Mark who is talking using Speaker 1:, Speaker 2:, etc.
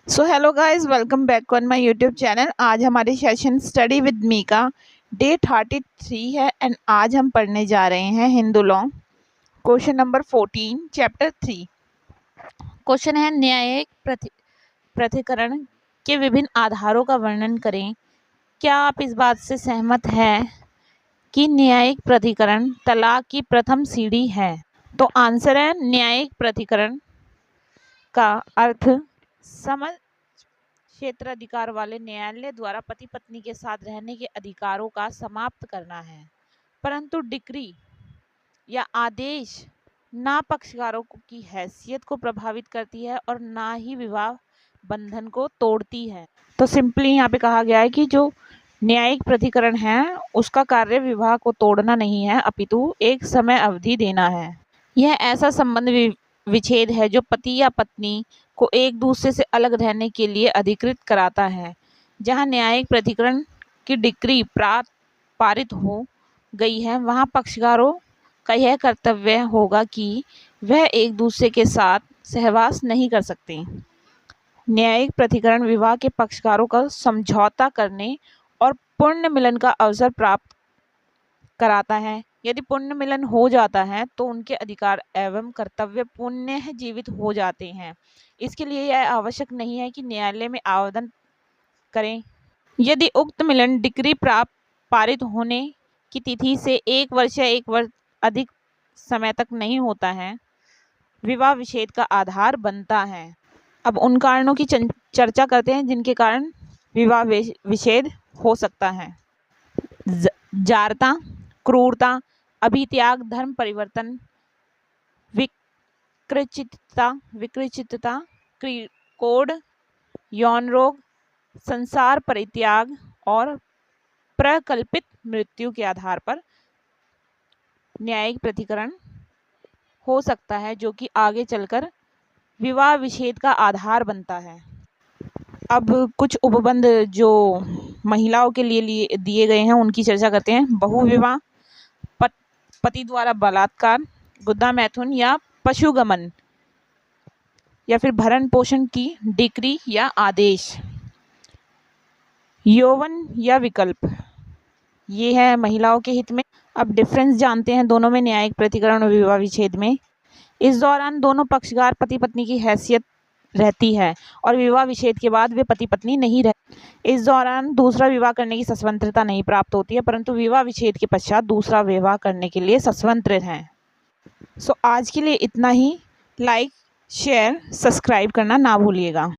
Speaker 1: So hello guys, welcome back on my YouTube channel. आज हमारे session study with Mika day 33 है and आज हम पढ़ने जा रहे हैं Hindu law question number 14 chapter 3। Question है न्यायिक प्रतिकरण के विभिन्न आधारों का वर्णन करें। क्या आप इस बात से सहमत हैं कि न्यायिक प्रतिकरण तलाक की प्रथम सीढ़ी है? तो आंसर है न्यायिक प्रतिकरण का अर्थ समझ क्षेत्राधिकार वाले न्यायालय द्वारा पति पत्नी के साथ रहने के अधिकारों का समाप्त करना है, परंतु डिक्री या आदेश ना पक्षकारों की हैसियत को प्रभावित करती है और ना ही विवाह बंधन को तोड़ती है। तो सिंपली यहाँ पे कहा गया है कि जो न्यायिक प्रतिकरण है उसका कार्य विवाह को तोड़ना नहीं है, अपितु एक समय अवधि देना है। यह ऐसा संबंध विच्छेद है जो पति या पत्नी को एक दूसरे से अलग रहने के लिए अधिकृत कराता है। जहां न्यायिक प्रतिकरण की डिक्री पारित हो गई है, वहां पक्षकारों का यह कर्तव्य होगा कि वह एक दूसरे के साथ सहवास नहीं कर सकते। न्यायिक प्रतिकरण विवाह के पक्षकारों का समझौता करने और पुण्य मिलन का अवसर प्राप्त कराता है। यदि पुण्य मिलन हो जाता है तो उनके अधिकार एवं कर्तव्य पुण्य जीवित हो जाते हैं। इसके लिए यह आवश्यक नहीं है कि न्यायालय में आवेदन करें। यदि उक्त मिलन डिक्री पारित होने की तिथि से 1 वर्ष या 1 वर्ष अधिक समय तक नहीं होता है, विवाह विच्छेद का आधार बनता है। अब उन कारणों की चर्चा करते हैं जिनके कारण विवाह विच्छेद हो सकता है। जारता, क्रूरता, अभित्याग, धर्म परिवर्तन, विकृचितता, कोड, यौन रोग, संसार परित्याग और प्रकल्पित मृत्यु के आधार पर न्यायिक प्रतिकरण हो सकता है, जो कि आगे चलकर विवाह विच्छेद का आधार बनता है। अब कुछ उपबंध जो महिलाओं के लिए दिए गए हैं उनकी चर्चा करते हैं। बहुविवाह, पति द्वारा बलात्कार, गुद्दा मैथुन या पशुगमन या फिर भरण पोषण की डिक्री या आदेश, यौवन या विकल्प, ये है महिलाओं के हित में। अब डिफरेंस जानते हैं दोनों में, न्यायिक प्रतिकरण और विवाह विच्छेद में। इस दौरान दोनों पक्षकार पति पत्नी की हैसियत रहती है और विवाह विच्छेद के बाद वे पति पत्नी नहीं रहते। इस दौरान दूसरा विवाह करने की स्वतंत्रता नहीं प्राप्त होती है, परंतु विवाह विच्छेद के पश्चात दूसरा विवाह करने के लिए स्वतंत्र हैं। सो आज के लिए इतना ही। लाइक, शेयर, सब्सक्राइब करना ना भूलिएगा।